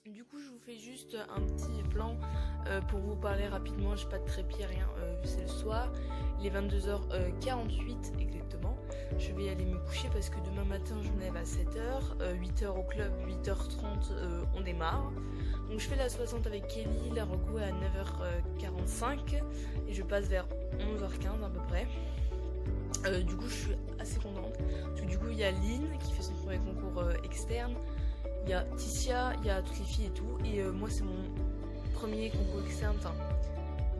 Du coup, je vous fais juste un petit plan pour vous parler rapidement. J'ai pas de trépied, rien, c'est le soir. Il est 22h48 exactement. Je vais aller me coucher parce que demain matin je me lève à 7h, 8h au club, 8h30 on démarre. Donc je fais la 60 avec Kelly, la reco est à 9h45 et je passe vers 11h15 à peu près. Du coup je suis assez contente parce que du coup il y a Lynn qui fait son premier concours externe, il y a Ticia, il y a toutes les filles et tout, et moi c'est mon premier concours externe, enfin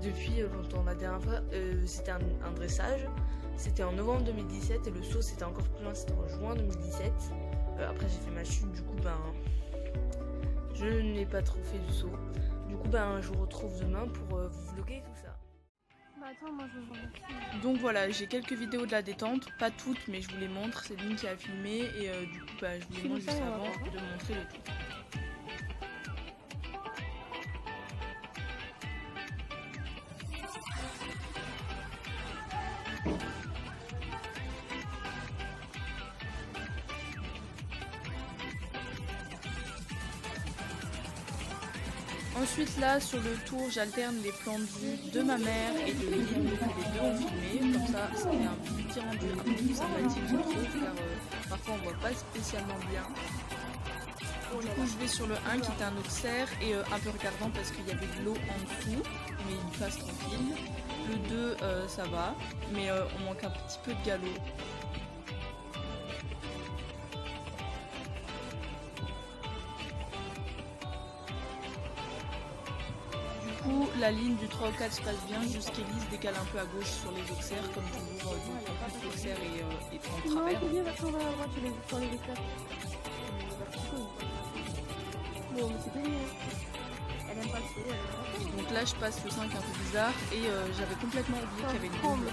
depuis longtemps. La dernière fois c'était un dressage, c'était en novembre 2017 et le saut c'était encore plus loin, c'était en juin 2017. Après j'ai fait ma chute, du coup je n'ai pas trop fait du saut. Du coup je vous retrouve demain pour vous vlogger tout ça. Attends, moi je veux voir. Donc voilà, j'ai quelques vidéos de la détente, pas toutes mais je vous les montre, c'est Lynn qui a filmé et du coup je vous les montre juste avant de montrer le tout. Ensuite là sur le tour j'alterne les plans de vue de ma mère et de Lynn, les deux ont filmé, comme ça fait un petit rendu un peu plus sympathique je trouve, car parfois on voit pas spécialement bien. Du coup je vais sur le 1 qui est un auxerre et un peu regardant parce qu'il y avait de l'eau en dessous, mais il passe tranquille. Le 2 ça va, mais on manque un petit peu de galop. La ligne du 3 au 4 se passe bien, juste qu'Ellie se décale un peu à gauche sur les auxerres, comme toujours, donc l'auxerre est en travers. Non, va sur la droite sur les auxerres. Bon, mais c'est fini. Elle aime pas le saut. Donc là, je passe le 5 un peu bizarre, et j'avais complètement oublié qu'il y avait le double.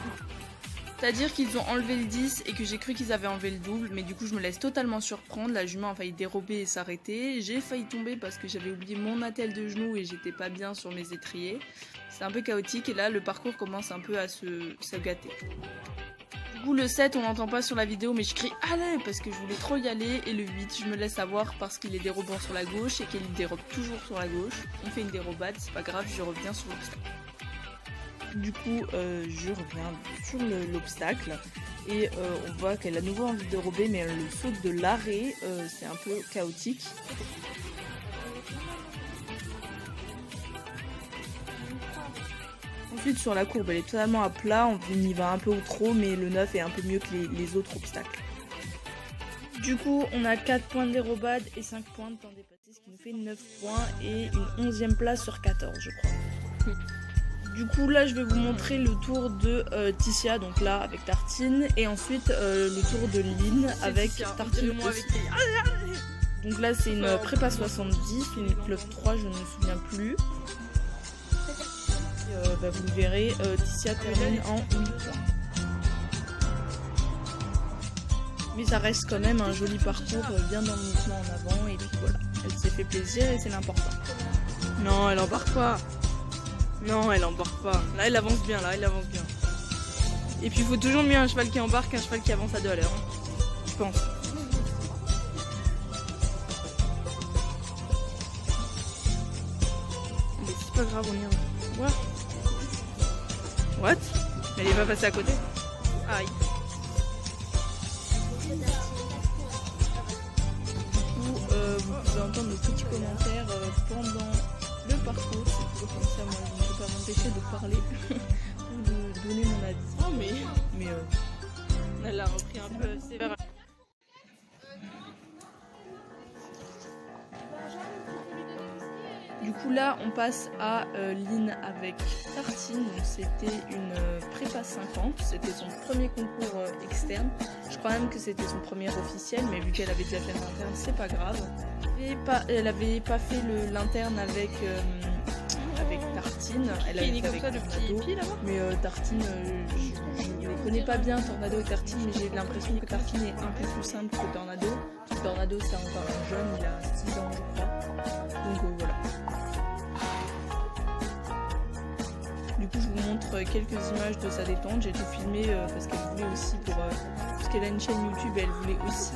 C'est-à-dire qu'ils ont enlevé le 10 et que j'ai cru qu'ils avaient enlevé le double, mais du coup je me laisse totalement surprendre. La jument a failli dérober et s'arrêter. J'ai failli tomber parce que j'avais oublié mon attelle de genou et j'étais pas bien sur mes étriers. C'est un peu chaotique et là le parcours commence un peu à se gâter. Du coup le 7 on n'entend pas sur la vidéo mais je crie allez parce que je voulais trop y aller, et le 8 je me laisse avoir parce qu'il est dérobant sur la gauche et qu'il dérobe toujours sur la gauche. On fait une dérobade, c'est pas grave, je reviens sur l'obstacle. Du coup, je reviens sur l'obstacle et on voit qu'elle a à nouveau envie de dérober, mais le saut de l'arrêt, c'est un peu chaotique. Ensuite, sur la courbe, elle est totalement à plat, on y va un peu au trop, mais le 9 est un peu mieux que les autres obstacles. Du coup, on a 4 points de dérobade et 5 points de temps dépassé, ce qui nous fait 9 points et une 11e place sur 14, je crois. Du coup là je vais vous montrer le tour de Ticia, donc là avec Tartine, et ensuite le tour de Lynn avec Tartine aussi. Donc là c'est une prépa 70, une club 3, je ne me souviens plus. Et, vous le verrez, Ticia termine en 8 points. Mais ça reste quand même un joli parcours, bien dans le mouvement en avant, et puis voilà, elle s'est fait plaisir et c'est l'important. Non, elle embarque pas. Non, elle embarque pas. Là, elle avance bien, Et puis, il faut toujours mieux un cheval qui embarque qu'un cheval qui avance à 2 à l'heure. Je pense. Mais c'est pas grave, on y va. What? Mais elle est pas passée à côté. Aïe. Du coup, vous pouvez entendre nos petits commentaires pendant le parcours. C'est toujours comme ça, moi je ne peux pas m'empêcher de parler ou de donner mon avis. Oh mais elle a repris un peu sévère. Du coup là on passe à Lynn avec Tartine, donc c'était une prépa 50, c'était son premier concours externe, je crois même que c'était son premier officiel, mais vu qu'elle avait déjà fait l'interne c'est pas grave. Et elle avait pas fait l'interne avec Tartine. Elle Il avait est fait comme ça, avec le petit Tornado. hippie là-bas. Mais Tartine, je ne les connais pas bien, Tornado et Tartine, mais j'ai l'impression que Tartine est un peu plus simple que Tornado. Tornado, c'est encore un jeune, il a 6 ans, je crois. Donc voilà. Du coup, je vous montre quelques images de sa détente. J'ai tout filmé parce qu'elle voulait aussi, parce qu'elle a une chaîne YouTube, elle voulait aussi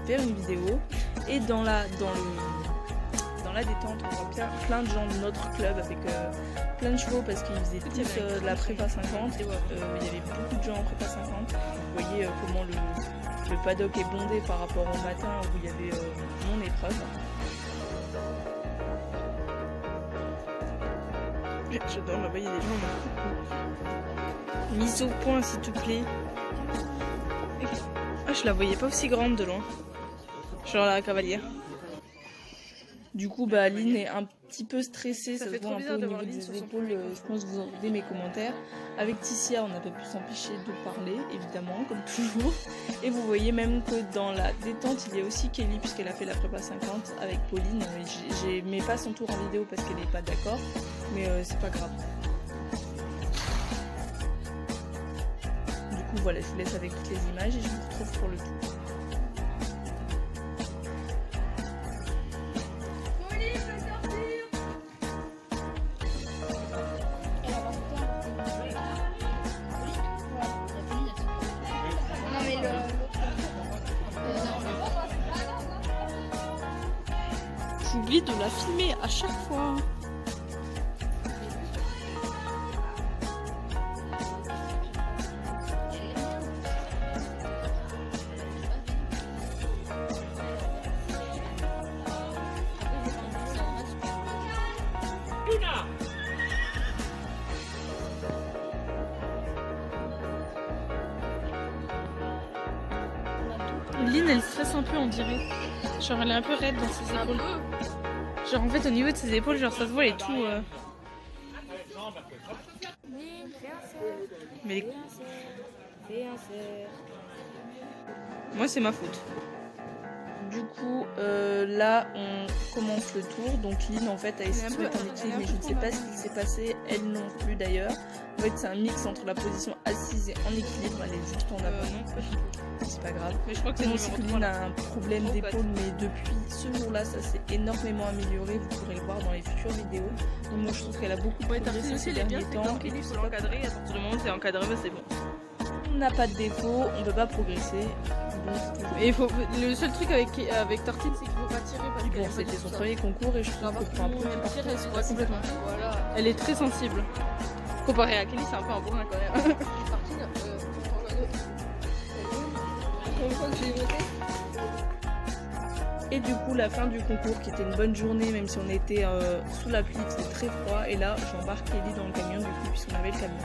faire une vidéo. Et dans la détente, on voit plein de gens de notre club avec plein de chevaux parce qu'ils faisaient tous de la prépa 50. Il y avait beaucoup de gens en prépa 50. Vous voyez comment le paddock est bondé par rapport au matin où il y avait mon épreuve. J'adore, là-bas il y a des gens. Mise au point s'il te plaît. Ah, je la voyais pas aussi grande de loin. Genre la cavalière. Du coup, Lynn est un petit peu stressée, ça se voit un peu au niveau des épaules. Je pense que vous entendez mes commentaires. Avec Ticia, on n'a pas pu s'empêcher de parler, évidemment, comme toujours. Et vous voyez même que dans la détente, il y a aussi Kelly, puisqu'elle a fait la prépa 50 avec Pauline. Je mets pas son tour en vidéo parce qu'elle n'est pas d'accord, mais c'est pas grave. Du coup, voilà, je vous laisse avec toutes les images et je vous retrouve pour le tour. J'oublie de la filmer à chaque fois. Lynn, elle stresse un peu, on dirait. Genre, elle est un peu raide dans ses épaules. Genre, en fait, au niveau de ses épaules, genre, ça se voit, elle est tout. Mais. Moi, c'est ma faute. Du coup, là, on commence le tour. Donc, Lynn, en fait, a essayé de se mettre en équilibre, mais je ne sais pas ce qui s'est passé. Elle non plus, d'ailleurs. En fait, c'est un mix entre la position assise et en équilibre. Elle est juste en avant. C'est pas grave. Mais je crois que c'est Lynn a un problème d'épaule, mais depuis ce jour-là, ça s'est énormément amélioré. Vous pourrez le voir dans les futures vidéos. Donc, moi, je trouve qu'elle a beaucoup progressé ces derniers temps. Il faut l'encadrer. À partir du moment où c'est encadré, c'est bon. On n'a pas de défaut, on peut pas progresser. Et le seul truc avec Tartine, c'est qu'il faut pas tirer parce que c'était son premier concours et je trouve que pour un premier parcours, c'est pas complètement. Voilà. Elle est très sensible. Comparé à Kelly, c'est un peu un bourrin quand même. Tartine, une fois que j'ai voté. Et du coup, la fin du concours qui était une bonne journée, même si on était sous la pluie, c'était très froid. Et là, j'embarque Kelly dans le camion du coup, puisqu'on avait le camion.